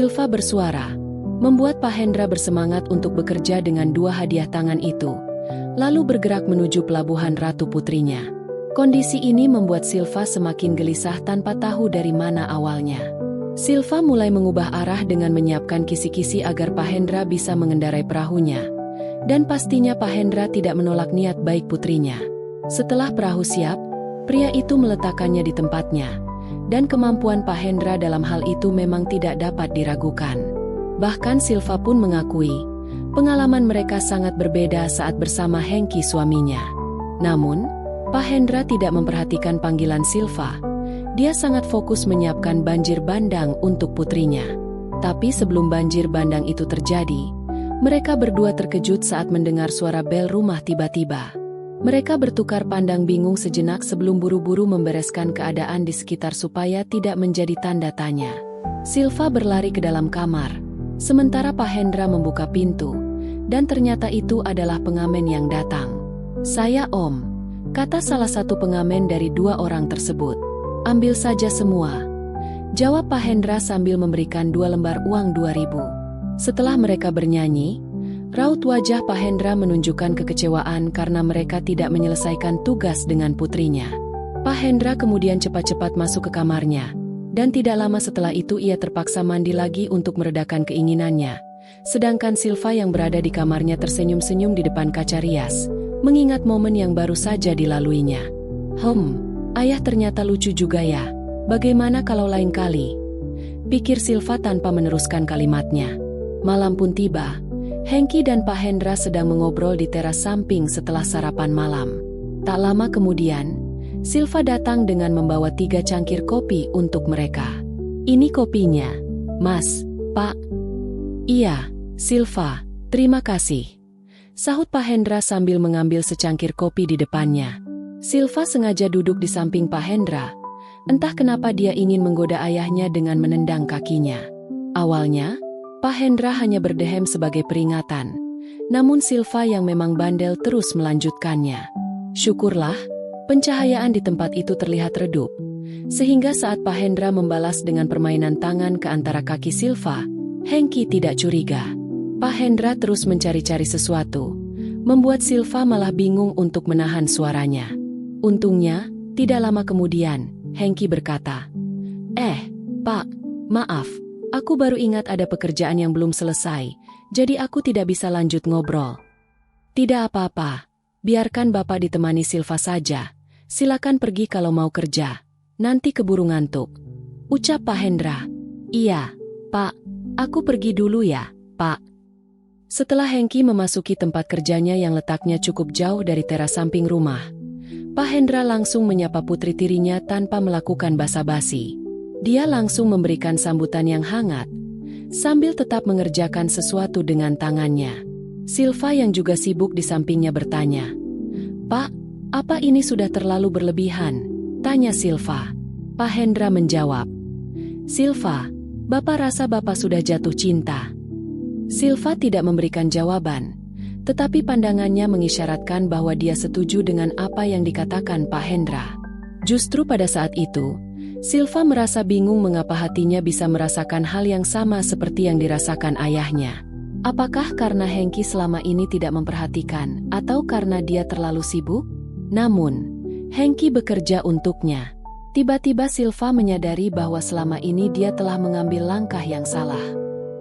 Silva bersuara, membuat Pak Hendra bersemangat untuk bekerja dengan 2 hadiah tangan itu, lalu bergerak menuju pelabuhan Ratu Putrinya. Kondisi ini membuat Silva semakin gelisah tanpa tahu dari mana awalnya. Silva mulai mengubah arah dengan menyiapkan kisi-kisi agar Pak Hendra bisa mengendarai perahunya. Dan pastinya Pak Hendra tidak menolak niat baik putrinya. Setelah perahu siap, pria itu meletakkannya di tempatnya. Dan kemampuan Pak Hendra dalam hal itu memang tidak dapat diragukan. Bahkan Silva pun mengakui, pengalaman mereka sangat berbeda saat bersama Hengki suaminya. Namun, Pak Hendra tidak memperhatikan panggilan Silva. Dia sangat fokus menyiapkan banjir bandang untuk putrinya. Tapi sebelum banjir bandang itu terjadi, mereka berdua terkejut saat mendengar suara bel rumah tiba-tiba. Mereka bertukar pandang bingung sejenak sebelum buru-buru membereskan keadaan di sekitar supaya tidak menjadi tanda tanya. Silva berlari ke dalam kamar, sementara Pak Hendra membuka pintu, dan ternyata itu adalah pengamen yang datang. "Saya Om," kata salah satu pengamen dari 2 orang tersebut. "Ambil saja semua," jawab Pak Hendra sambil memberikan 2 lembar uang 2.000. Setelah mereka bernyanyi, raut wajah Pak Hendra menunjukkan kekecewaan karena mereka tidak menyelesaikan tugas dengan putrinya. Pak Hendra kemudian cepat-cepat masuk ke kamarnya, dan tidak lama setelah itu ia terpaksa mandi lagi untuk meredakan keinginannya. Sedangkan Silva yang berada di kamarnya tersenyum-senyum di depan kaca rias, mengingat momen yang baru saja dilaluinya. Ayah ternyata lucu juga ya. Bagaimana kalau lain kali?" pikir Silva tanpa meneruskan kalimatnya. Malam pun tiba. Hengki dan Pak Hendra sedang mengobrol di teras samping setelah sarapan malam. Tak lama kemudian, Silva datang dengan membawa 3 cangkir kopi untuk mereka. "Ini kopinya, Mas, Pak." "Iya, Silva, terima kasih," sahut Pak Hendra sambil mengambil secangkir kopi di depannya. Silva sengaja duduk di samping Pak Hendra. Entah kenapa dia ingin menggoda ayahnya dengan menendang kakinya. Awalnya, Pak Hendra hanya berdehem sebagai peringatan. Namun Silva yang memang bandel terus melanjutkannya. Syukurlah, pencahayaan di tempat itu terlihat redup. Sehingga saat Pak Hendra membalas dengan permainan tangan ke antara kaki Silva, Hengki tidak curiga. Pak Hendra terus mencari-cari sesuatu, membuat Silva malah bingung untuk menahan suaranya. Untungnya, tidak lama kemudian, Hengki berkata, Pak, maaf, aku baru ingat ada pekerjaan yang belum selesai, jadi aku tidak bisa lanjut ngobrol." "Tidak apa-apa, biarkan Bapak ditemani Silva saja. Silakan pergi kalau mau kerja, nanti keburu ngantuk," ucap Pak Hendra. "Iya, Pak, aku pergi dulu ya, Pak." Setelah Hengki memasuki tempat kerjanya yang letaknya cukup jauh dari teras samping rumah, Pak Hendra langsung menyapa putri tirinya tanpa melakukan basa-basi. Dia langsung memberikan sambutan yang hangat, sambil tetap mengerjakan sesuatu dengan tangannya. Silva yang juga sibuk di sampingnya bertanya, "Pak, apa ini sudah terlalu berlebihan?" tanya Silva. Pak Hendra menjawab, "Silva, Bapak rasa Bapak sudah jatuh cinta." Silva tidak memberikan jawaban, tetapi pandangannya mengisyaratkan bahwa dia setuju dengan apa yang dikatakan Pak Hendra. Justru pada saat itu, Silva merasa bingung mengapa hatinya bisa merasakan hal yang sama seperti yang dirasakan ayahnya. Apakah karena Hengki selama ini tidak memperhatikan, atau karena dia terlalu sibuk? Namun, Hengki bekerja untuknya. Tiba-tiba Silva menyadari bahwa selama ini dia telah mengambil langkah yang salah.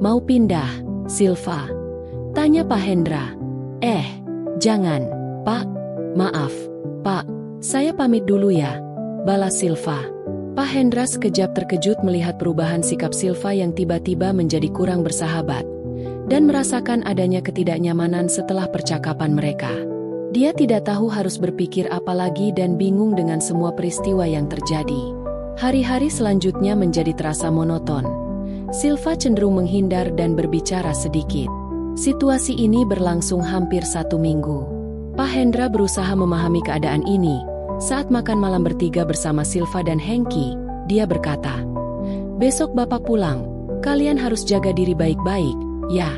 "Mau pindah, Silva?" tanya Pak Hendra. Jangan, Pak. Maaf, Pak, saya pamit dulu ya," balas Silva. Pak Hendra sekejap terkejut melihat perubahan sikap Silva yang tiba-tiba menjadi kurang bersahabat, dan merasakan adanya ketidaknyamanan setelah percakapan mereka. Dia tidak tahu harus berpikir apa lagi dan bingung dengan semua peristiwa yang terjadi. Hari-hari selanjutnya menjadi terasa monoton. Silva cenderung menghindar dan berbicara sedikit. Situasi ini berlangsung hampir 1 minggu. Pak Hendra berusaha memahami keadaan ini. Saat makan malam bertiga bersama Silva dan Hengki, dia berkata, "Besok Bapak pulang, kalian harus jaga diri baik-baik, ya."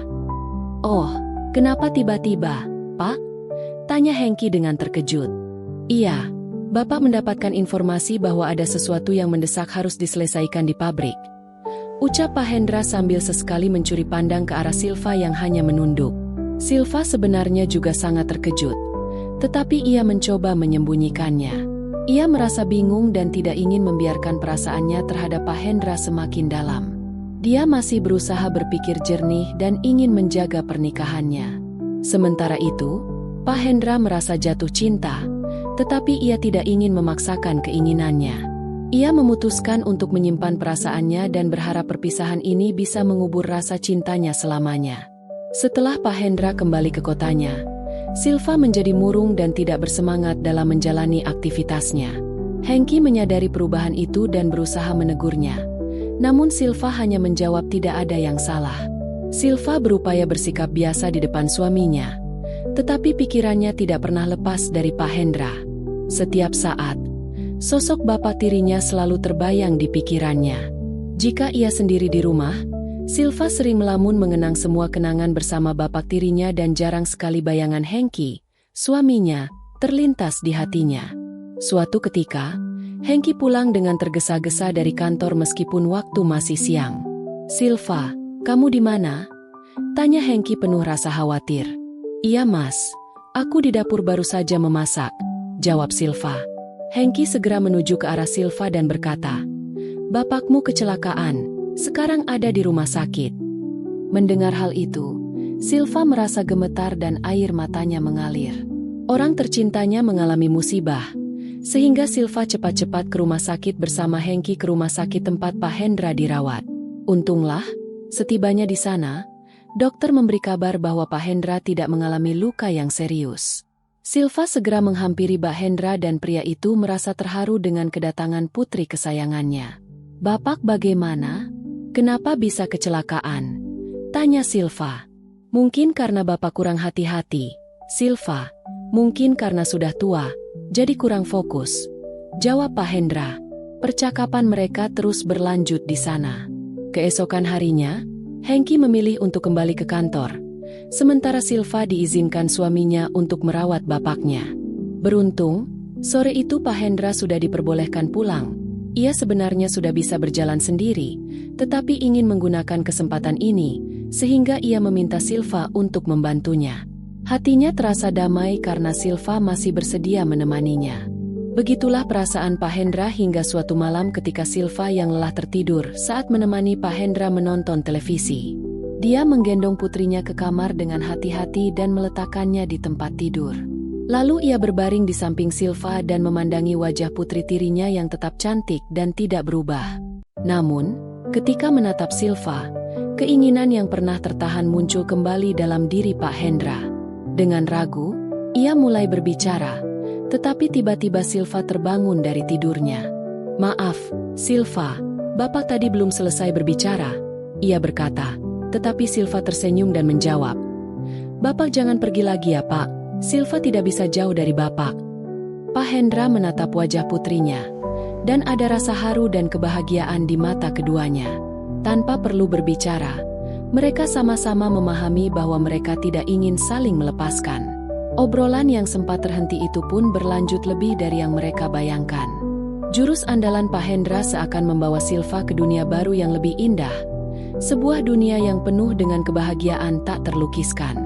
"Oh, kenapa tiba-tiba, Pak?" tanya Hengki dengan terkejut. "Iya, Bapak mendapatkan informasi bahwa ada sesuatu yang mendesak harus diselesaikan di pabrik. Ucap Pak Hendra sambil sesekali mencuri pandang ke arah Silva yang hanya menunduk. Silva sebenarnya juga sangat terkejut, tetapi ia mencoba menyembunyikannya. Ia merasa bingung dan tidak ingin membiarkan perasaannya terhadap Pak Hendra semakin dalam. Dia masih berusaha berpikir jernih dan ingin menjaga pernikahannya. Sementara itu, Pak Hendra merasa jatuh cinta, tetapi ia tidak ingin memaksakan keinginannya. Ia memutuskan untuk menyimpan perasaannya dan berharap perpisahan ini bisa mengubur rasa cintanya selamanya. Setelah Pak Hendra kembali ke kotanya, Silva menjadi murung dan tidak bersemangat dalam menjalani aktivitasnya. Hengki menyadari perubahan itu dan berusaha menegurnya. Namun Silva hanya menjawab tidak ada yang salah. Silva berupaya bersikap biasa di depan suaminya, tetapi pikirannya tidak pernah lepas dari Pak Hendra. Setiap saat, sosok bapak tirinya selalu terbayang di pikirannya. Jika ia sendiri di rumah, Silva sering melamun mengenang semua kenangan bersama bapak tirinya dan jarang sekali bayangan Hengki, suaminya, terlintas di hatinya. Suatu ketika, Hengki pulang dengan tergesa-gesa dari kantor meskipun waktu masih siang. "Silva, kamu di mana?" tanya Hengki penuh rasa khawatir. "Iya mas, aku di dapur baru saja memasak," jawab Silva. Hengki segera menuju ke arah Silva dan berkata, "Bapakmu kecelakaan, sekarang ada di rumah sakit." Mendengar hal itu, Silva merasa gemetar dan air matanya mengalir. Orang tercintanya mengalami musibah, sehingga Silva cepat-cepat ke rumah sakit bersama Hengki ke rumah sakit tempat Pak Hendra dirawat. Untunglah, setibanya di sana, dokter memberi kabar bahwa Pak Hendra tidak mengalami luka yang serius. Silva segera menghampiri Pak Hendra dan pria itu merasa terharu dengan kedatangan putri kesayangannya. "Bapak bagaimana? Kenapa bisa kecelakaan?" tanya Silva. "Mungkin karena bapak kurang hati-hati, Silva. Mungkin karena sudah tua, jadi kurang fokus," jawab Pak Hendra. Percakapan mereka terus berlanjut di sana. Keesokan harinya, Hengki memilih untuk kembali ke kantor, sementara Silva diizinkan suaminya untuk merawat bapaknya. Beruntung, sore itu Pak Hendra sudah diperbolehkan pulang. Ia sebenarnya sudah bisa berjalan sendiri, tetapi ingin menggunakan kesempatan ini, sehingga ia meminta Silva untuk membantunya. Hatinya terasa damai karena Silva masih bersedia menemaninya. Begitulah perasaan Pak Hendra hingga suatu malam ketika Silva yang lelah tertidur saat menemani Pak Hendra menonton televisi. Dia menggendong putrinya ke kamar dengan hati-hati dan meletakkannya di tempat tidur. Lalu ia berbaring di samping Silva dan memandangi wajah putri tirinya yang tetap cantik dan tidak berubah. Namun, ketika menatap Silva, keinginan yang pernah tertahan muncul kembali dalam diri Pak Hendra. Dengan ragu, ia mulai berbicara, tetapi tiba-tiba Silva terbangun dari tidurnya. "Maaf, Silva, bapak tadi belum selesai berbicara," ia berkata, tetapi Silva tersenyum dan menjawab, "Bapak jangan pergi lagi ya Pak, Silva tidak bisa jauh dari bapak." Pak Hendra menatap wajah putrinya, dan ada rasa haru dan kebahagiaan di mata keduanya. Tanpa perlu berbicara, mereka sama-sama memahami bahwa mereka tidak ingin saling melepaskan. Obrolan yang sempat terhenti itu pun berlanjut lebih dari yang mereka bayangkan. Jurus andalan Pak Hendra seakan membawa Silva ke dunia baru yang lebih indah. Sebuah dunia yang penuh dengan kebahagiaan tak terlukiskan.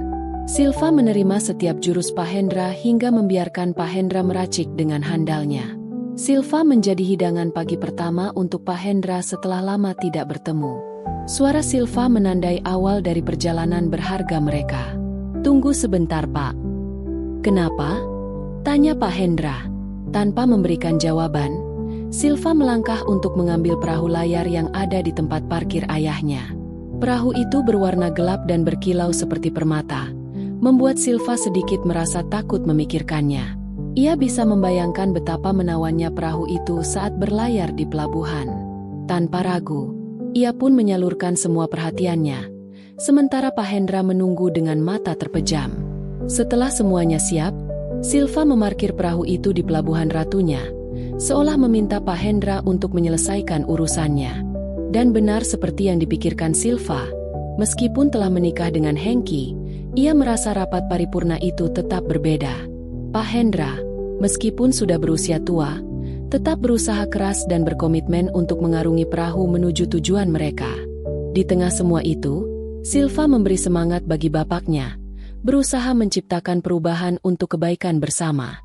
Silva menerima setiap jurus Pak Hendra hingga membiarkan Pak Hendra meracik dengan handalnya. Silva menjadi hidangan pagi pertama untuk Pak Hendra setelah lama tidak bertemu. Suara Silva menandai awal dari perjalanan berharga mereka. "Tunggu sebentar, Pak." "Kenapa?" tanya Pak Hendra. Tanpa memberikan jawaban, Silva melangkah untuk mengambil perahu layar yang ada di tempat parkir ayahnya. Perahu itu berwarna gelap dan berkilau seperti permata, membuat Silva sedikit merasa takut memikirkannya. Ia bisa membayangkan betapa menawannya perahu itu saat berlayar di pelabuhan. Tanpa ragu, ia pun menyalurkan semua perhatiannya, sementara Pak Hendra menunggu dengan mata terpejam. Setelah semuanya siap, Silva memarkir perahu itu di pelabuhan ratunya, seolah meminta Pak Hendra untuk menyelesaikan urusannya. Dan benar seperti yang dipikirkan Silva, meskipun telah menikah dengan Hengki, ia merasa rapat paripurna itu tetap berbeda. Pak Hendra, meskipun sudah berusia tua, tetap berusaha keras dan berkomitmen untuk mengarungi perahu menuju tujuan mereka. Di tengah semua itu, Silva memberi semangat bagi bapaknya, berusaha menciptakan perubahan untuk kebaikan bersama.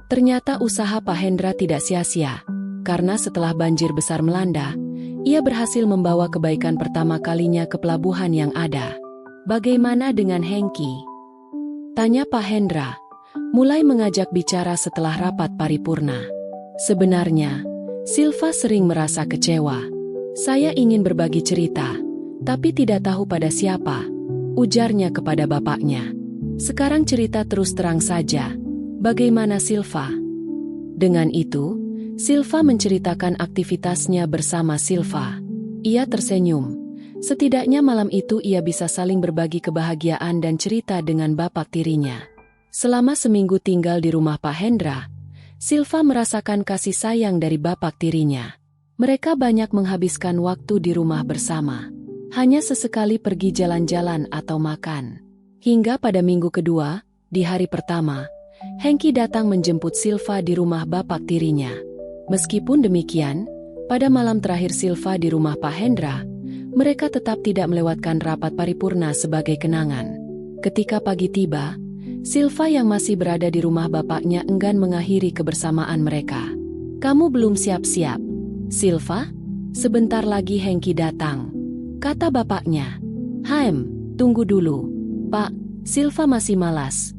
Ternyata usaha Pak Hendra tidak sia-sia, karena setelah banjir besar melanda, ia berhasil membawa kebaikan pertama kalinya ke pelabuhan yang ada. Bagaimana dengan Hengki? Tanya Pak Hendra, mulai mengajak bicara setelah rapat paripurna. Sebenarnya, Silva sering merasa kecewa. Saya ingin berbagi cerita, tapi tidak tahu pada siapa, ujarnya kepada bapaknya. Sekarang cerita terus terang saja. Bagaimana Silva? Dengan itu, Silva menceritakan aktivitasnya bersama Silva. Ia tersenyum. Setidaknya malam itu ia bisa saling berbagi kebahagiaan dan cerita dengan bapak tirinya. Selama seminggu tinggal di rumah Pak Hendra, Silva merasakan kasih sayang dari bapak tirinya. Mereka banyak menghabiskan waktu di rumah bersama. Hanya sesekali pergi jalan-jalan atau makan. Hingga pada minggu kedua, di hari pertama, Hengki datang menjemput Silva di rumah bapak tirinya. Meskipun demikian, pada malam terakhir Silva di rumah Pak Hendra, mereka tetap tidak melewatkan rapat paripurna sebagai kenangan. Ketika pagi tiba, Silva yang masih berada di rumah bapaknya enggan mengakhiri kebersamaan mereka. "Kamu belum siap-siap, Silva? Sebentar lagi Hengki datang," kata bapaknya. Tunggu dulu, Pak, Silva masih malas."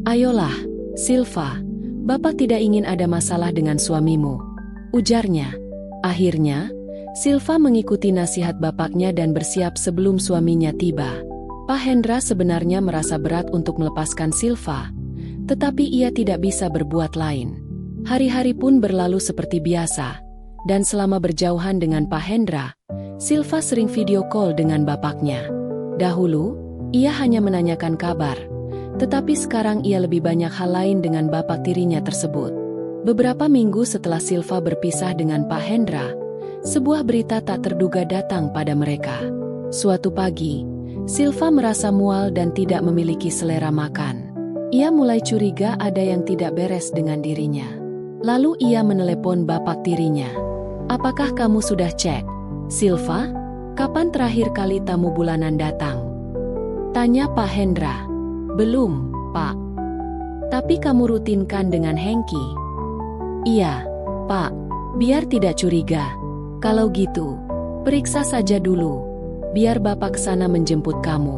"Ayolah, Silva, Bapak tidak ingin ada masalah dengan suamimu," ujarnya. Akhirnya, Silva mengikuti nasihat bapaknya dan bersiap sebelum suaminya tiba. Pak Hendra sebenarnya merasa berat untuk melepaskan Silva, tetapi ia tidak bisa berbuat lain. Hari-hari pun berlalu seperti biasa, dan selama berjauhan dengan Pak Hendra, Silva sering video call dengan bapaknya. Dahulu, ia hanya menanyakan kabar, tetapi sekarang ia lebih banyak hal lain dengan bapak tirinya tersebut. Beberapa minggu setelah Silva berpisah dengan Pak Hendra, sebuah berita tak terduga datang pada mereka. Suatu pagi, Silva merasa mual dan tidak memiliki selera makan. Ia mulai curiga ada yang tidak beres dengan dirinya. Lalu ia menelepon bapak tirinya. "Apakah kamu sudah cek, Silva? Kapan terakhir kali tamu bulanan datang?" tanya Pak Hendra. "Belum, Pak. Tapi kamu rutinkan dengan Hengki?" "Iya, Pak. Biar tidak curiga." "Kalau gitu, periksa saja dulu. Biar Bapak kesana menjemput kamu,"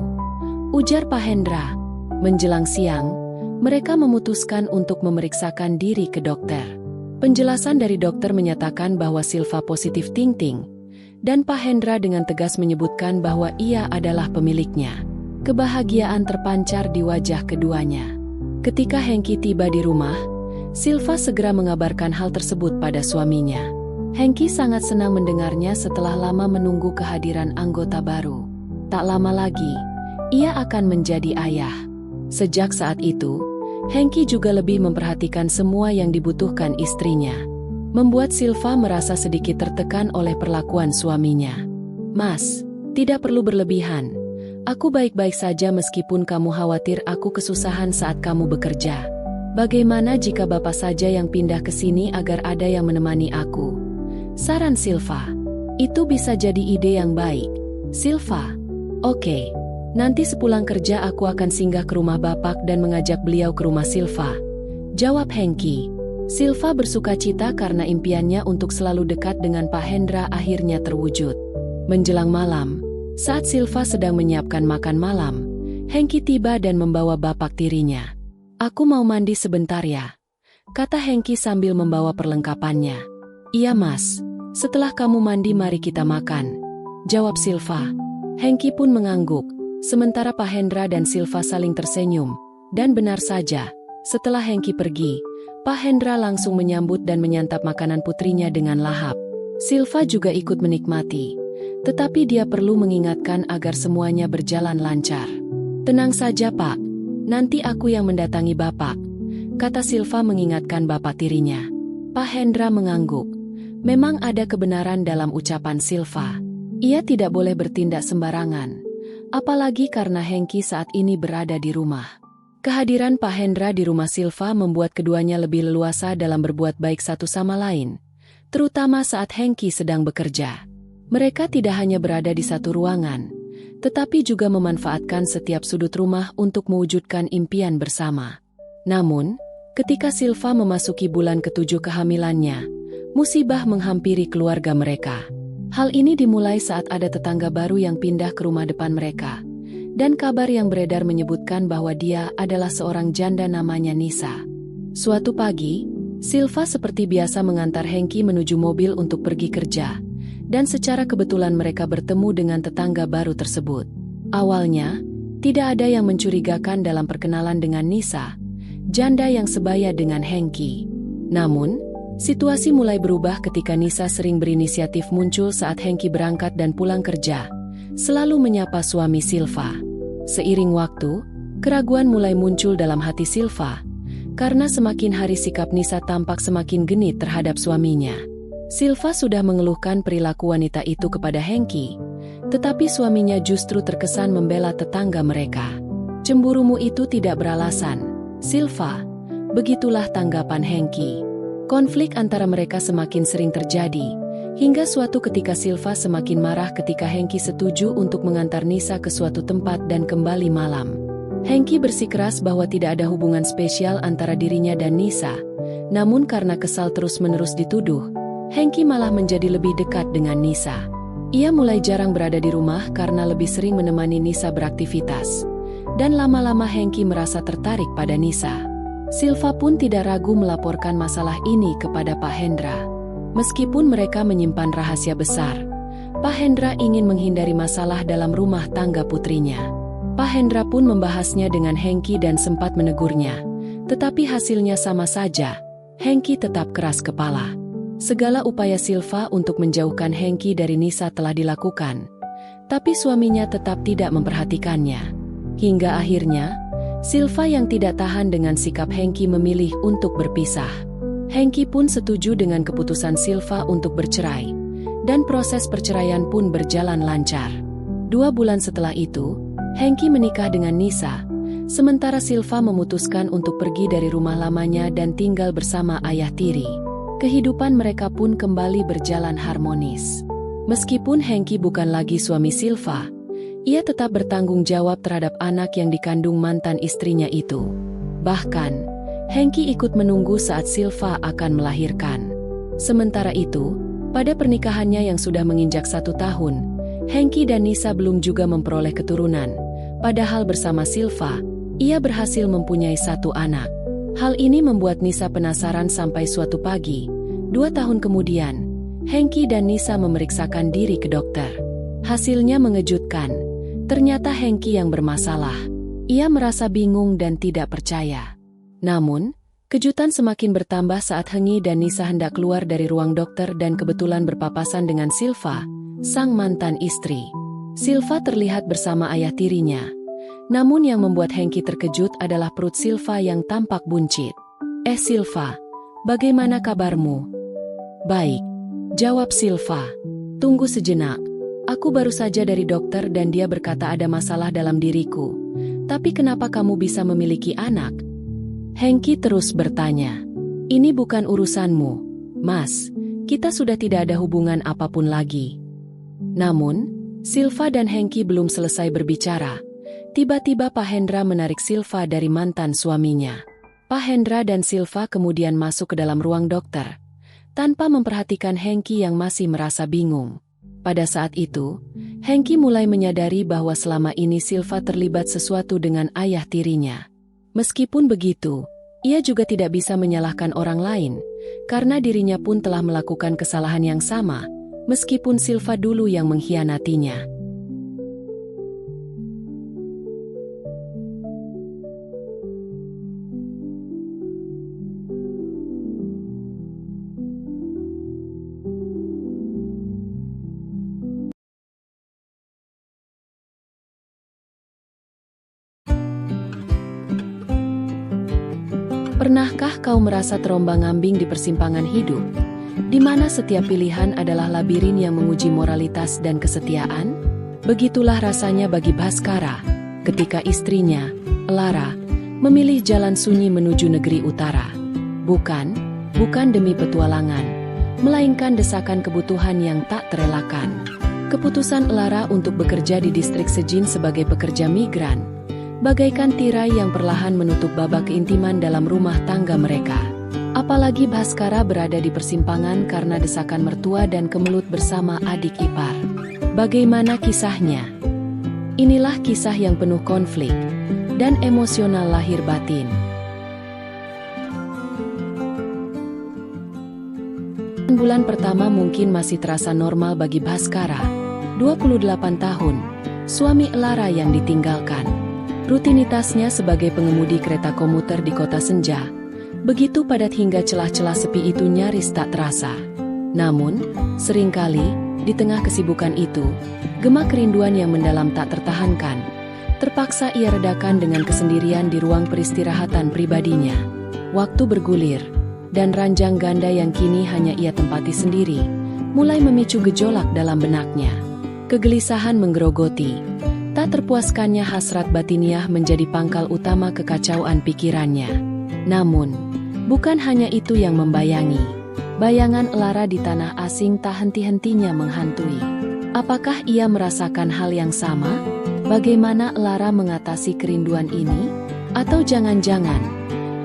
ujar Pak Hendra. Menjelang siang, mereka memutuskan untuk memeriksakan diri ke dokter. Penjelasan dari dokter menyatakan bahwa Silva positif ting-ting, dan Pak Hendra dengan tegas menyebutkan bahwa ia adalah pemiliknya. Kebahagiaan terpancar di wajah keduanya. Ketika Hengki tiba di rumah, Silva segera mengabarkan hal tersebut pada suaminya. Hengki sangat senang mendengarnya setelah lama menunggu kehadiran anggota baru. Tak lama lagi, ia akan menjadi ayah. Sejak saat itu, Hengki juga lebih memperhatikan semua yang dibutuhkan istrinya. Membuat Silva merasa sedikit tertekan oleh perlakuan suaminya. "Mas, tidak perlu berlebihan. Aku baik-baik saja meskipun kamu khawatir aku kesusahan saat kamu bekerja. Bagaimana jika Bapak saja yang pindah ke sini agar ada yang menemani aku?" saran Silva. "Itu bisa jadi ide yang baik, Silva." "Oke, nanti sepulang kerja aku akan singgah ke rumah Bapak dan mengajak beliau ke rumah Silva," jawab Hengki. Silva bersukacita karena impiannya untuk selalu dekat dengan Pak Hendra akhirnya terwujud. Menjelang malam, saat Silva sedang menyiapkan makan malam, Hengki tiba dan membawa bapak tirinya. "Aku mau mandi sebentar ya," kata Hengki sambil membawa perlengkapannya. "Iya Mas, setelah kamu mandi mari kita makan," jawab Silva. Hengki pun mengangguk, sementara Pak Hendra dan Silva saling tersenyum. Dan benar saja, setelah Hengki pergi, Pak Hendra langsung menyambut dan menyantap makanan putrinya dengan lahap. Silva juga ikut menikmati, tetapi dia perlu mengingatkan agar semuanya berjalan lancar. "Tenang saja Pak, nanti aku yang mendatangi Bapak," kata Silva mengingatkan bapak tirinya. Pak Hendra mengangguk. Memang ada kebenaran dalam ucapan Silva. Ia tidak boleh bertindak sembarangan, apalagi karena Hengki saat ini berada di rumah. Kehadiran Pak Hendra di rumah Silva membuat keduanya lebih leluasa dalam berbuat baik satu sama lain, terutama saat Hengki sedang bekerja. Mereka tidak hanya berada di satu ruangan, tetapi juga memanfaatkan setiap sudut rumah untuk mewujudkan impian bersama. Namun, ketika Silva memasuki bulan ke-7 kehamilannya, musibah menghampiri keluarga mereka. Hal ini dimulai saat ada tetangga baru yang pindah ke rumah depan mereka, dan kabar yang beredar menyebutkan bahwa dia adalah seorang janda namanya Nisa. Suatu pagi, Silva seperti biasa mengantar Hengki menuju mobil untuk pergi kerja, dan secara kebetulan mereka bertemu dengan tetangga baru tersebut. Awalnya, tidak ada yang mencurigakan dalam perkenalan dengan Nisa, janda yang sebaya dengan Hengki. Namun, situasi mulai berubah ketika Nisa sering berinisiatif muncul saat Hengki berangkat dan pulang kerja, selalu menyapa suami Silva. Seiring waktu, keraguan mulai muncul dalam hati Silva, karena semakin hari sikap Nisa tampak semakin genit terhadap suaminya. Silva sudah mengeluhkan perilaku wanita itu kepada Hengki, tetapi suaminya justru terkesan membela tetangga mereka. Cemburumu itu tidak beralasan, Silva, begitulah tanggapan Hengki. Konflik antara mereka semakin sering terjadi, hingga suatu ketika Silva semakin marah ketika Hengki setuju untuk mengantar Nisa ke suatu tempat dan kembali malam. Hengki bersikeras bahwa tidak ada hubungan spesial antara dirinya dan Nisa, namun karena kesal terus-menerus dituduh, Hengki malah menjadi lebih dekat dengan Nisa. Ia mulai jarang berada di rumah karena lebih sering menemani Nisa beraktivitas, dan lama-lama Hengki merasa tertarik pada Nisa. Silva pun tidak ragu melaporkan masalah ini kepada Pak Hendra. Meskipun mereka menyimpan rahasia besar, Pak Hendra ingin menghindari masalah dalam rumah tangga putrinya. Pak Hendra pun membahasnya dengan Hengki dan sempat menegurnya, tetapi hasilnya sama saja, Hengki tetap keras kepala. Segala upaya Silva untuk menjauhkan Hengki dari Nisa telah dilakukan, tapi suaminya tetap tidak memperhatikannya. Hingga akhirnya, Silva yang tidak tahan dengan sikap Hengki memilih untuk berpisah. Hengki pun setuju dengan keputusan Silva untuk bercerai, dan proses perceraian pun berjalan lancar. 2 bulan setelah itu, Hengki menikah dengan Nisa, sementara Silva memutuskan untuk pergi dari rumah lamanya dan tinggal bersama ayah tiri. Kehidupan mereka pun kembali berjalan harmonis. Meskipun Hengki bukan lagi suami Silva, ia tetap bertanggung jawab terhadap anak yang dikandung mantan istrinya itu. Bahkan, Hengki ikut menunggu saat Silva akan melahirkan. Sementara itu, pada pernikahannya yang sudah menginjak 1 tahun, Hengki dan Nisa belum juga memperoleh keturunan. Padahal bersama Silva, ia berhasil mempunyai 1 anak. Hal ini membuat Nisa penasaran sampai suatu pagi, 2 tahun kemudian, Hengki dan Nisa memeriksakan diri ke dokter. Hasilnya mengejutkan, ternyata Hengki yang bermasalah. Ia merasa bingung dan tidak percaya. Namun, kejutan semakin bertambah saat Hengki dan Nisa hendak keluar dari ruang dokter dan kebetulan berpapasan dengan Silva, sang mantan istri. Silva terlihat bersama ayah tirinya. Namun yang membuat Hengki terkejut adalah perut Silva yang tampak buncit. Silva, bagaimana kabarmu? Baik, jawab Silva. Tunggu sejenak. Aku baru saja dari dokter dan dia berkata ada masalah dalam diriku. Tapi kenapa kamu bisa memiliki anak? Hengki terus bertanya. Ini bukan urusanmu, Mas. Kita sudah tidak ada hubungan apapun lagi. Namun, Silva dan Hengki belum selesai berbicara. Tiba-tiba Pak Hendra menarik Silva dari mantan suaminya. Pak Hendra dan Silva kemudian masuk ke dalam ruang dokter, tanpa memperhatikan Hengki yang masih merasa bingung. Pada saat itu, Hengki mulai menyadari bahwa selama ini Silva terlibat sesuatu dengan ayah tirinya. Meskipun begitu, ia juga tidak bisa menyalahkan orang lain, karena dirinya pun telah melakukan kesalahan yang sama, meskipun Silva dulu yang mengkhianatinya. Pernahkah kau merasa terombang-ambing di persimpangan hidup, di mana setiap pilihan adalah labirin yang menguji moralitas dan kesetiaan? Begitulah rasanya bagi Bhaskara, ketika istrinya, Elara, memilih jalan sunyi menuju negeri utara. Bukan demi petualangan, melainkan desakan kebutuhan yang tak terelakkan. Keputusan Elara untuk bekerja di distrik Sejin sebagai pekerja migran, bagaikan tirai yang perlahan menutup babak keintiman dalam rumah tangga mereka. Apalagi Bhaskara berada di persimpangan karena desakan mertua dan kemelut bersama adik ipar. Bagaimana kisahnya? Inilah kisah yang penuh konflik dan emosional lahir batin. Bulan pertama mungkin masih terasa normal bagi Bhaskara, 28 tahun, suami Elara yang ditinggalkan. Rutinitasnya sebagai pengemudi kereta komuter di kota senja, begitu padat hingga celah-celah sepi itu nyaris tak terasa. Namun, seringkali, di tengah kesibukan itu, gema kerinduan yang mendalam tak tertahankan. Terpaksa ia redakan dengan kesendirian di ruang peristirahatan pribadinya. Waktu bergulir, dan ranjang ganda yang kini hanya ia tempati sendiri, mulai memicu gejolak dalam benaknya. Kegelisahan menggerogoti. Tak terpuaskannya hasrat batiniah menjadi pangkal utama kekacauan pikirannya. Namun, bukan hanya itu yang membayangi. Bayangan Elara di tanah asing tak henti-hentinya menghantui. Apakah ia merasakan hal yang sama? Bagaimana Elara mengatasi kerinduan ini? Atau jangan-jangan,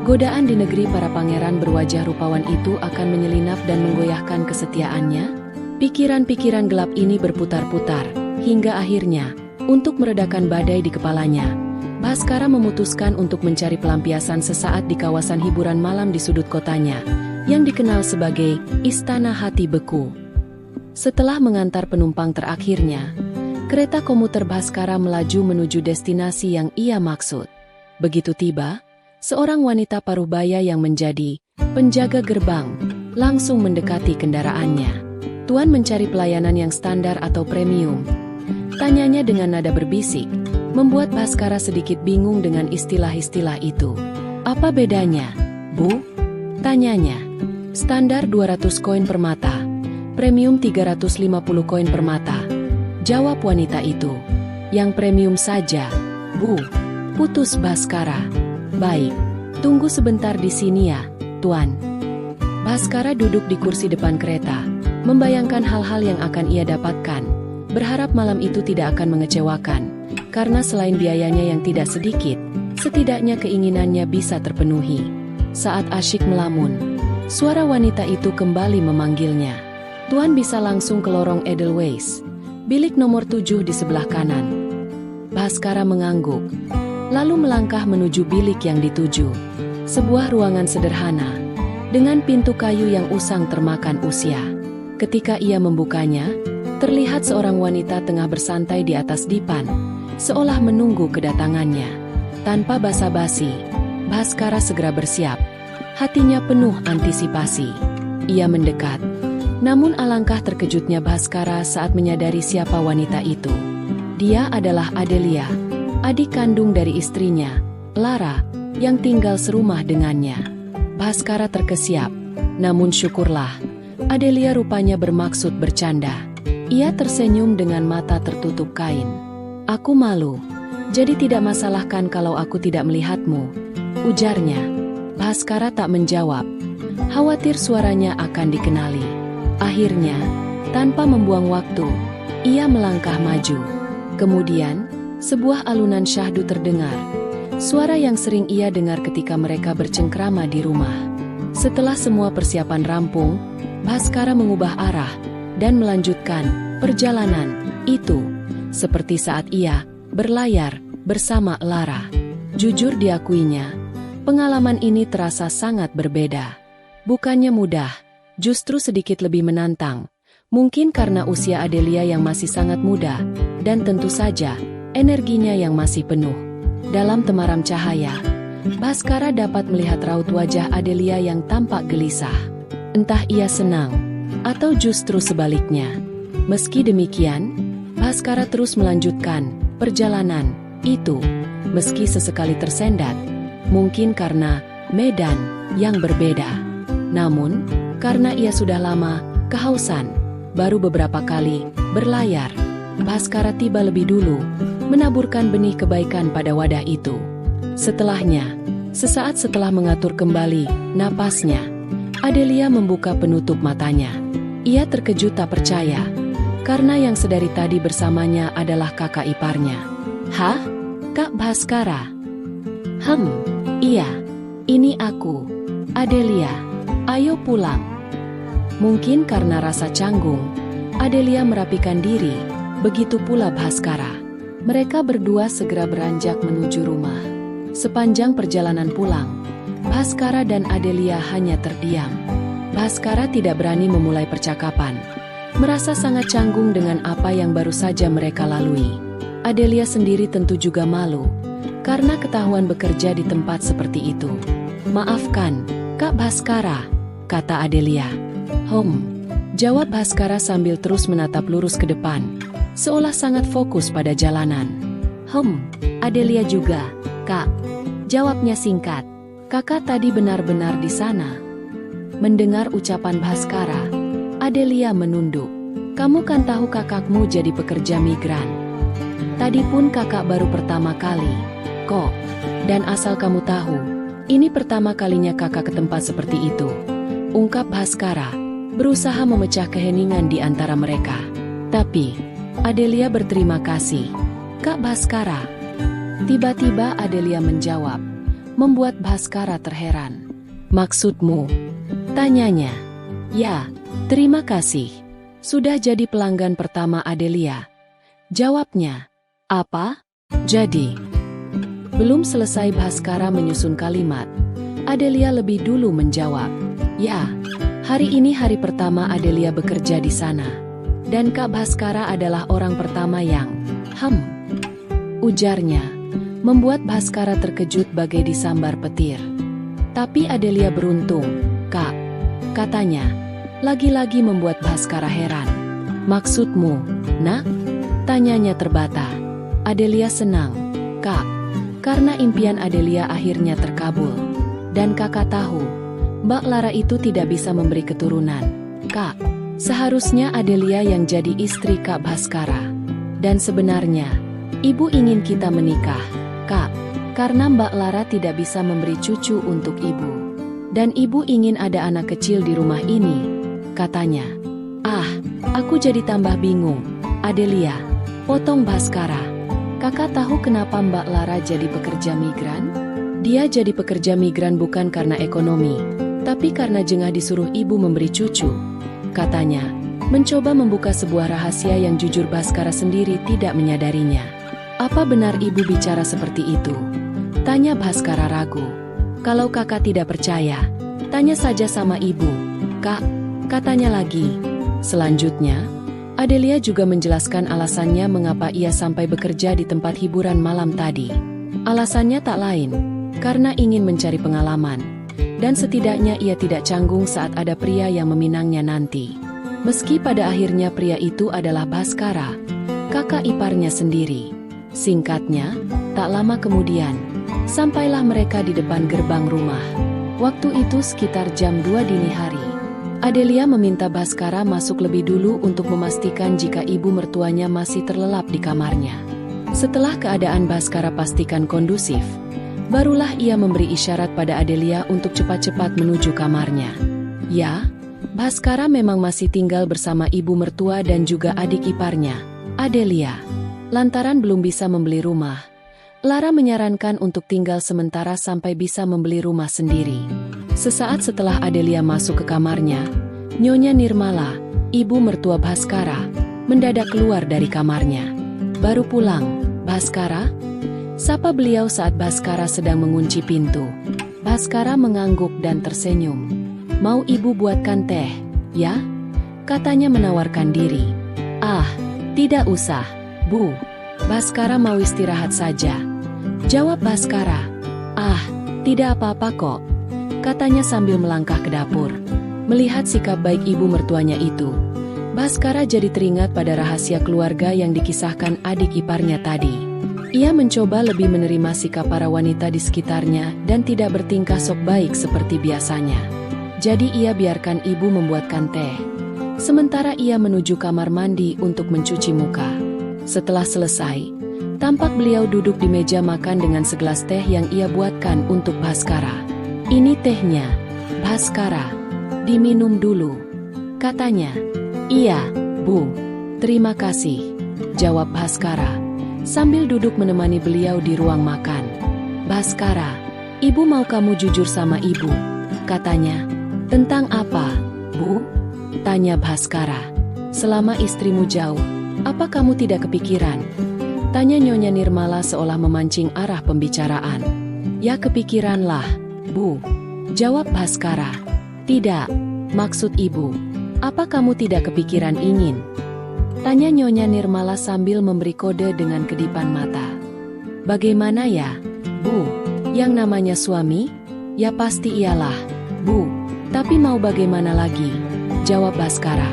godaan di negeri para pangeran berwajah rupawan itu akan menyelinap dan menggoyahkan kesetiaannya? Pikiran-pikiran gelap ini berputar-putar, hingga akhirnya, untuk meredakan badai di kepalanya, Bhaskara memutuskan untuk mencari pelampiasan sesaat di kawasan hiburan malam di sudut kotanya, yang dikenal sebagai Istana Hati Beku. Setelah mengantar penumpang terakhirnya, kereta komuter Bhaskara melaju menuju destinasi yang ia maksud. Begitu tiba, seorang wanita paruh baya yang menjadi penjaga gerbang langsung mendekati kendaraannya. "Tuan mencari pelayanan yang standar atau premium?" tanyanya dengan nada berbisik, membuat Bhaskara sedikit bingung dengan istilah-istilah itu. "Apa bedanya, Bu?" tanyanya. "Standar 200 koin per mata, premium 350 koin per mata," jawab wanita itu. "Yang premium saja, Bu," putus Bhaskara. "Baik, tunggu sebentar di sini ya, Tuan." Bhaskara duduk di kursi depan kereta, membayangkan hal-hal yang akan ia dapatkan. Berharap malam itu tidak akan mengecewakan, karena selain biayanya yang tidak sedikit, setidaknya keinginannya bisa terpenuhi. Saat asyik melamun, suara wanita itu kembali memanggilnya. "Tuan bisa langsung ke lorong Edelweiss, bilik nomor 7 di sebelah kanan." Bhaskara mengangguk, lalu melangkah menuju bilik yang dituju. Sebuah ruangan sederhana, dengan pintu kayu yang usang termakan usia. Ketika ia membukanya, terlihat seorang wanita tengah bersantai di atas dipan, seolah menunggu kedatangannya. Tanpa basa-basi, Bhaskara segera bersiap. Hatinya penuh antisipasi. Ia mendekat. Namun alangkah terkejutnya Bhaskara saat menyadari siapa wanita itu. Dia adalah Adelia, adik kandung dari istrinya, Lara, yang tinggal serumah dengannya. Bhaskara terkesiap, namun syukurlah, Adelia rupanya bermaksud bercanda. Ia tersenyum dengan mata tertutup kain. "Aku malu, jadi tidak masalah kan kalau aku tidak melihatmu?" ujarnya. Bhaskara tak menjawab, khawatir suaranya akan dikenali. Akhirnya, tanpa membuang waktu, ia melangkah maju. Kemudian, sebuah alunan syahdu terdengar. Suara yang sering ia dengar ketika mereka bercengkrama di rumah. Setelah semua persiapan rampung, Bhaskara mengubah arah dan melanjutkan perjalanan itu, seperti saat ia berlayar bersama Lara. Jujur diakuinya, pengalaman ini terasa sangat berbeda. Bukannya mudah, justru sedikit lebih menantang. Mungkin karena usia Adelia yang masih sangat muda, dan tentu saja, energinya yang masih penuh. Dalam temaram cahaya, Bhaskara dapat melihat raut wajah Adelia yang tampak gelisah. Entah ia senang, atau justru sebaliknya. Meski demikian, Bhaskara terus melanjutkan perjalanan itu, meski sesekali tersendat, mungkin karena medan yang berbeda. Namun, karena ia sudah lama kehausan, baru beberapa kali berlayar, Bhaskara tiba lebih dulu, menaburkan benih kebaikan pada wadah itu. Setelahnya, sesaat setelah mengatur kembali napasnya, Adelia membuka penutup matanya. Ia terkejut tak percaya, karena yang sedari tadi bersamanya adalah kakak iparnya. "Hah? Kak Bhaskara?" Iya, ini aku, Adelia. Ayo pulang." Mungkin karena rasa canggung, Adelia merapikan diri, begitu pula Bhaskara. Mereka berdua segera beranjak menuju rumah. Sepanjang perjalanan pulang, Bhaskara dan Adelia hanya terdiam. Bhaskara tidak berani memulai percakapan, merasa sangat canggung dengan apa yang baru saja mereka lalui. Adelia sendiri tentu juga malu, karena ketahuan bekerja di tempat seperti itu. "Maafkan, Kak Bhaskara," kata Adelia. Jawab Bhaskara sambil terus menatap lurus ke depan, seolah sangat fokus pada jalanan. Adelia juga, Kak," jawabnya singkat. "Kakak tadi benar-benar di sana." Mendengar ucapan Bhaskara, Adelia menunduk. "Kamu kan tahu kakakmu jadi pekerja migran. Tadi pun kakak baru pertama kali, kok. Dan asal kamu tahu, ini pertama kalinya kakak ke tempat seperti itu," ungkap Bhaskara, berusaha memecah keheningan di antara mereka. Tapi Adelia berterima kasih, "Kak Bhaskara." Tiba-tiba Adelia menjawab, membuat Bhaskara terheran. "Maksudmu?" tanyanya. "Ya, terima kasih. Sudah jadi pelanggan pertama Adelia," jawabnya. "Apa? Jadi?" Belum selesai Bhaskara menyusun kalimat, Adelia lebih dulu menjawab, "Ya, hari ini hari pertama Adelia bekerja di sana. Dan Kak Bhaskara adalah orang pertama yang, ujarnya, membuat Bhaskara terkejut bagai disambar petir. "Tapi Adelia beruntung, Kak," katanya, lagi-lagi membuat Bhaskara heran. "Maksudmu, Nak?" tanyanya terbata. Adelia senang, "Kak, karena impian Adelia akhirnya terkabul. Dan kakak tahu, Mbak Lara itu tidak bisa memberi keturunan. Kak, seharusnya Adelia yang jadi istri Kak Bhaskara. Dan sebenarnya, Ibu ingin kita menikah, Kak, karena Mbak Lara tidak bisa memberi cucu untuk Ibu. Dan Ibu ingin ada anak kecil di rumah ini," katanya. Aku jadi tambah bingung, Adelia," potong Bhaskara. "Kakak tahu kenapa Mbak Lara jadi pekerja migran? Dia jadi pekerja migran bukan karena ekonomi, tapi karena jengah disuruh ibu memberi cucu," katanya, mencoba membuka sebuah rahasia yang jujur Bhaskara sendiri tidak menyadarinya. "Apa benar ibu bicara seperti itu?" tanya Bhaskara ragu. "Kalau kakak tidak percaya, tanya saja sama ibu, Kak," katanya lagi. Selanjutnya, Adelia juga menjelaskan alasannya mengapa ia sampai bekerja di tempat hiburan malam tadi. Alasannya tak lain, karena ingin mencari pengalaman, dan setidaknya ia tidak canggung saat ada pria yang meminangnya nanti. Meski pada akhirnya pria itu adalah Bhaskara, kakak iparnya sendiri. Singkatnya, tak lama kemudian, sampailah mereka di depan gerbang rumah. Waktu itu sekitar jam 2 dini hari. Adelia meminta Bhaskara masuk lebih dulu untuk memastikan jika ibu mertuanya masih terlelap di kamarnya. Setelah keadaan Bhaskara pastikan kondusif, barulah ia memberi isyarat pada Adelia untuk cepat-cepat menuju kamarnya. Ya, Bhaskara memang masih tinggal bersama ibu mertua dan juga adik iparnya, Adelia. Lantaran belum bisa membeli rumah, Lara menyarankan untuk tinggal sementara sampai bisa membeli rumah sendiri. Sesaat setelah Adelia masuk ke kamarnya, Nyonya Nirmala, ibu mertua Bhaskara, mendadak keluar dari kamarnya. "Baru pulang, Bhaskara?" sapa beliau saat Bhaskara sedang mengunci pintu. Bhaskara mengangguk dan tersenyum. "Mau ibu buatkan teh, ya?" katanya menawarkan diri. Tidak usah, Bu. Bhaskara mau istirahat saja," jawab Bhaskara. Tidak apa-apa kok," katanya sambil melangkah ke dapur. Melihat sikap baik ibu mertuanya itu, Bhaskara jadi teringat pada rahasia keluarga yang dikisahkan adik iparnya tadi. Ia mencoba lebih menerima sikap para wanita di sekitarnya dan tidak bertingkah sok baik seperti biasanya. Jadi ia biarkan ibu membuatkan teh. Sementara ia menuju kamar mandi untuk mencuci muka. Setelah selesai, tampak beliau duduk di meja makan dengan segelas teh yang ia buatkan untuk Bhaskara. "Ini tehnya, Bhaskara. Diminum dulu," katanya. "Iya, Bu," Terima kasih, jawab Bhaskara, sambil duduk menemani beliau di ruang makan. Bhaskara, ibu mau kamu jujur sama ibu, katanya. Tentang apa, Bu? Tanya Bhaskara. Selama istrimu jauh, apa kamu tidak kepikiran? Tanya Nyonya Nirmala seolah memancing arah pembicaraan. Ya kepikiranlah, Bu, jawab Bhaskara. Tidak, maksud ibu, apa kamu tidak kepikiran ingin? Tanya Nyonya Nirmala sambil memberi kode dengan kedipan mata. Bagaimana ya, Bu? Yang namanya suami? Ya pasti iyalah, Bu. Tapi mau bagaimana lagi? Jawab Bhaskara.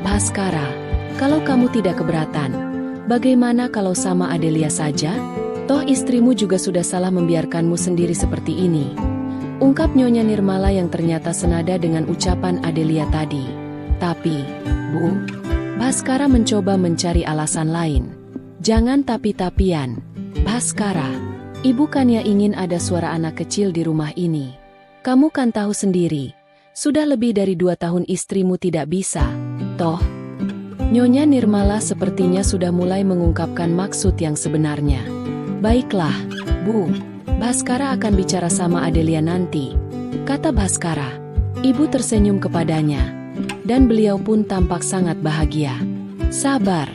Bhaskara, kalau kamu tidak keberatan, bagaimana kalau sama Adelia saja? Toh istrimu juga sudah salah membiarkanmu sendiri seperti ini. Ungkap Nyonya Nirmala yang ternyata senada dengan ucapan Adelia tadi. Tapi, Bu, Bhaskara mencoba mencari alasan lain. Jangan tapi-tapian. Bhaskara, ibu kan ya ingin ada suara anak kecil di rumah ini. Kamu kan tahu sendiri, sudah lebih dari 2 tahun istrimu tidak bisa. Toh, Nyonya Nirmala sepertinya sudah mulai mengungkapkan maksud yang sebenarnya. Baiklah, Bu, Bhaskara akan bicara sama Adelia nanti, kata Bhaskara. Ibu tersenyum kepadanya. Dan beliau pun tampak sangat bahagia. Sabar,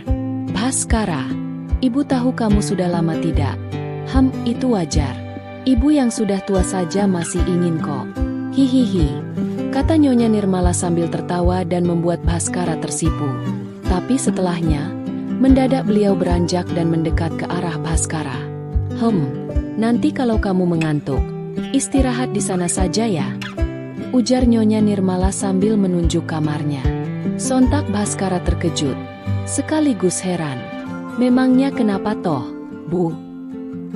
Bhaskara. Ibu tahu kamu sudah lama tidak. Itu wajar. Ibu yang sudah tua saja masih ingin kok. Hihihi, kata Nyonya Nirmala sambil tertawa dan membuat Bhaskara tersipu. Tapi setelahnya, mendadak beliau beranjak dan mendekat ke arah Bhaskara. Nanti kalau kamu mengantuk, istirahat di sana saja ya, ujar Nyonya Nirmala sambil menunjuk kamarnya. Sontak Bhaskara terkejut, sekaligus heran. Memangnya kenapa toh, Bu?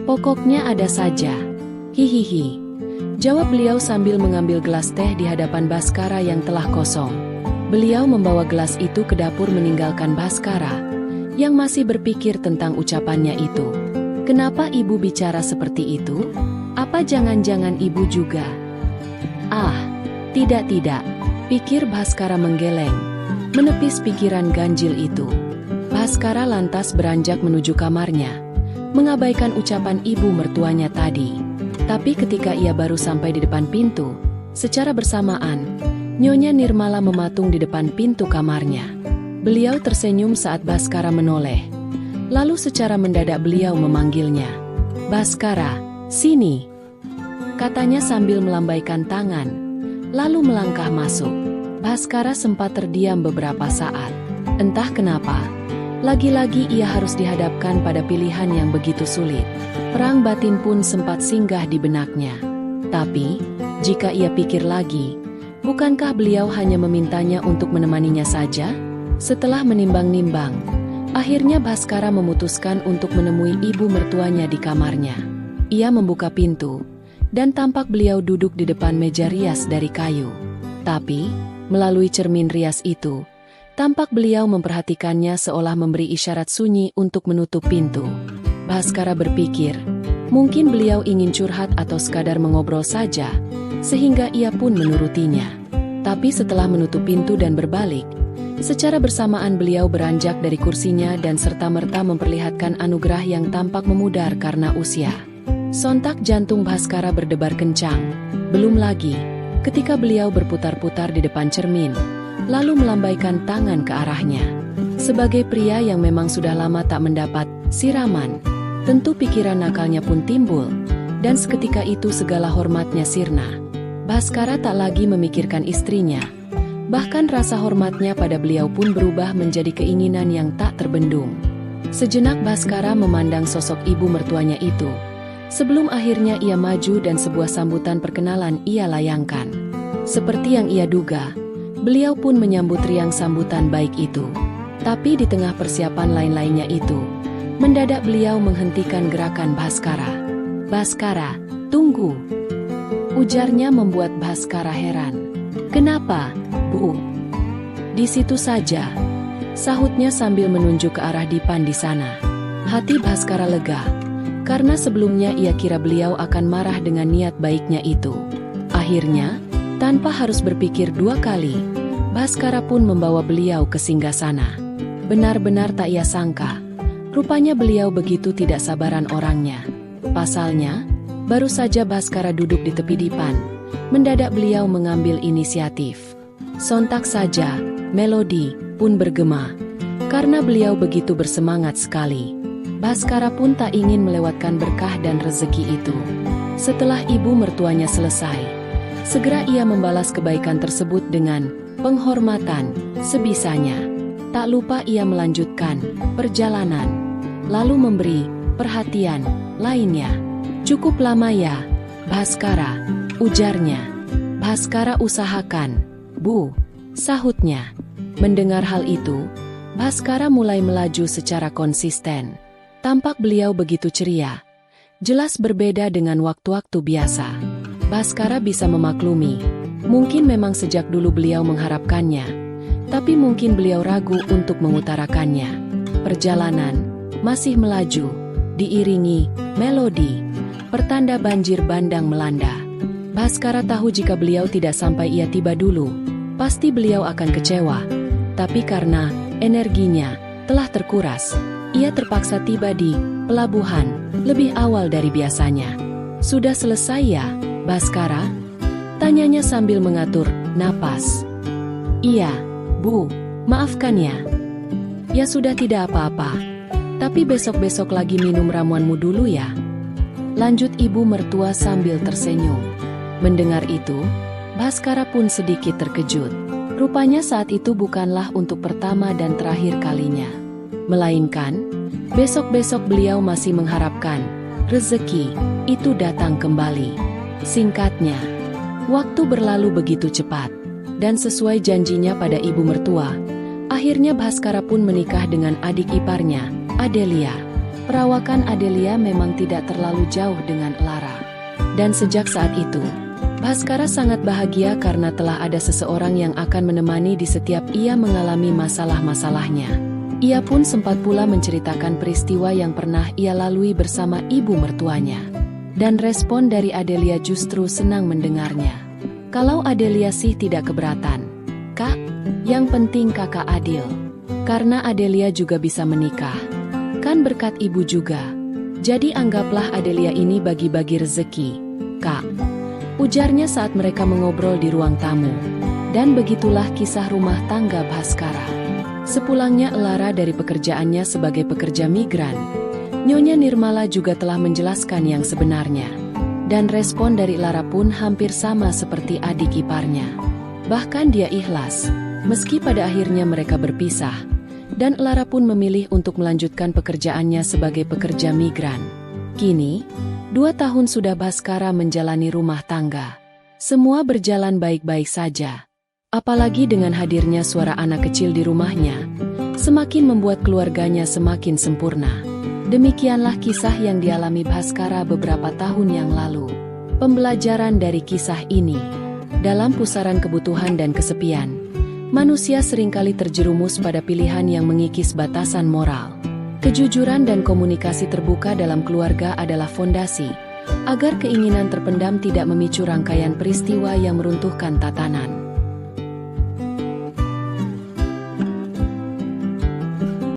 Pokoknya ada saja. Hihihi, jawab beliau sambil mengambil gelas teh di hadapan Bhaskara yang telah kosong. Beliau membawa gelas itu ke dapur meninggalkan Bhaskara, yang masih berpikir tentang ucapannya itu. Kenapa ibu bicara seperti itu? Apa jangan-jangan ibu juga? Tidak, pikir Bhaskara menggeleng, menepis pikiran ganjil itu. Bhaskara lantas beranjak menuju kamarnya, mengabaikan ucapan ibu mertuanya tadi. Tapi ketika ia baru sampai di depan pintu, secara bersamaan, Nyonya Nirmala mematung di depan pintu kamarnya. Beliau tersenyum saat Bhaskara menoleh. Lalu secara mendadak beliau memanggilnya. Bhaskara, sini, katanya sambil melambaikan tangan. Lalu melangkah masuk. Bhaskara sempat terdiam beberapa saat. Entah kenapa, lagi-lagi ia harus dihadapkan pada pilihan yang begitu sulit. Perang batin pun sempat singgah di benaknya. Tapi, jika ia pikir lagi, bukankah beliau hanya memintanya untuk menemaninya saja? Setelah menimbang-nimbang, akhirnya Bhaskara memutuskan untuk menemui ibu mertuanya di kamarnya. Ia membuka pintu, dan tampak beliau duduk di depan meja rias dari kayu. Tapi, melalui cermin rias itu, tampak beliau memperhatikannya seolah memberi isyarat sunyi untuk menutup pintu. Bhaskara berpikir, mungkin beliau ingin curhat atau sekadar mengobrol saja, sehingga ia pun menurutinya. Tapi setelah menutup pintu dan berbalik, secara bersamaan beliau beranjak dari kursinya dan serta-merta memperlihatkan anugerah yang tampak memudar karena usia. Sontak jantung Bhaskara berdebar kencang. Belum lagi, ketika beliau berputar-putar di depan cermin, lalu melambaikan tangan ke arahnya. Sebagai pria yang memang sudah lama tak mendapat siraman, tentu pikiran nakalnya pun timbul, dan seketika itu segala hormatnya sirna. Bhaskara tak lagi memikirkan istrinya. Bahkan rasa hormatnya pada beliau pun berubah menjadi keinginan yang tak terbendung. Sejenak Bhaskara memandang sosok ibu mertuanya itu, sebelum akhirnya ia maju dan sebuah sambutan perkenalan ia layangkan. Seperti yang ia duga, beliau pun menyambut riang sambutan baik itu. Tapi di tengah persiapan lain-lainnya itu, mendadak beliau menghentikan gerakan Bhaskara. Bhaskara, tunggu, ujarnya membuat Bhaskara heran. Kenapa, Bu? Di situ saja, sahutnya sambil menunjuk ke arah dipan di sana. Hati Bhaskara lega, karena sebelumnya ia kira beliau akan marah dengan niat baiknya itu. Akhirnya, tanpa harus berpikir 2 kali, Bhaskara pun membawa beliau ke singgasana. Benar-benar tak ia sangka. Rupanya beliau begitu tidak sabaran orangnya. Pasalnya, baru saja Bhaskara duduk di tepi dipan, mendadak beliau mengambil inisiatif. Sontak saja, Melody pun bergema. Karena beliau begitu bersemangat sekali, Bhaskara pun tak ingin melewatkan berkah dan rezeki itu. Setelah ibu mertuanya selesai, segera ia membalas kebaikan tersebut dengan penghormatan sebisanya. Tak lupa ia melanjutkan perjalanan, lalu memberi perhatian lainnya. "Cukup lama ya, Bhaskara," ujarnya. "Bhaskara usahakan, Bu," sahutnya. Mendengar hal itu, Bhaskara mulai melaju secara konsisten. Tampak beliau begitu ceria. Jelas berbeda dengan waktu-waktu biasa. Bhaskara bisa memaklumi. Mungkin memang sejak dulu beliau mengharapkannya, tapi mungkin beliau ragu untuk mengutarakannya. Perjalanan masih melaju, diiringi melodi, pertanda banjir bandang melanda. Bhaskara tahu jika beliau tidak sampai ia tiba dulu, pasti beliau akan kecewa. Tapi karena energinya telah terkuras, ia terpaksa tiba di pelabuhan lebih awal dari biasanya. "Sudah selesai ya, Bhaskara?" tanyanya sambil mengatur napas. "Iya, Bu, maafkan ya." "Ya sudah, tidak apa-apa. Tapi besok-besok lagi minum ramuanmu dulu ya," lanjut ibu mertua sambil tersenyum. Mendengar itu, Bhaskara pun sedikit terkejut. Rupanya saat itu bukanlah untuk pertama dan terakhir kalinya. Melainkan, besok-besok beliau masih mengharapkan rezeki itu datang kembali. Singkatnya, waktu berlalu begitu cepat. Dan sesuai janjinya pada ibu mertua, akhirnya Bhaskara pun menikah dengan adik iparnya, Adelia. Perawakan Adelia memang tidak terlalu jauh dengan Lara. Dan sejak saat itu, Bhaskara sangat bahagia karena telah ada seseorang yang akan menemani di setiap ia mengalami masalah-masalahnya. Ia pun sempat pula menceritakan peristiwa yang pernah ia lalui bersama ibu mertuanya. Dan respon dari Adelia justru senang mendengarnya. Kalau Adelia sih tidak keberatan. "Kak, yang penting kakak adil. Karena Adelia juga bisa menikah. Kan berkat ibu juga. Jadi anggaplah Adelia ini bagi-bagi rezeki, Kak," ujarnya saat mereka mengobrol di ruang tamu. Dan begitulah kisah rumah tangga Bhaskara. Sepulangnya Lara dari pekerjaannya sebagai pekerja migran, Nyonya Nirmala juga telah menjelaskan yang sebenarnya. Dan respon dari Lara pun hampir sama seperti adik iparnya. Bahkan dia ikhlas, meski pada akhirnya mereka berpisah. Dan Lara pun memilih untuk melanjutkan pekerjaannya sebagai pekerja migran. Kini, 2 tahun sudah Bhaskara menjalani rumah tangga. Semua berjalan baik-baik saja. Apalagi dengan hadirnya suara anak kecil di rumahnya, semakin membuat keluarganya semakin sempurna. Demikianlah kisah yang dialami Bhaskara beberapa tahun yang lalu. Pembelajaran dari kisah ini, dalam pusaran kebutuhan dan kesepian, manusia seringkali terjerumus pada pilihan yang mengikis batasan moral. Kejujuran dan komunikasi terbuka dalam keluarga adalah fondasi, agar keinginan terpendam tidak memicu rangkaian peristiwa yang meruntuhkan tatanan.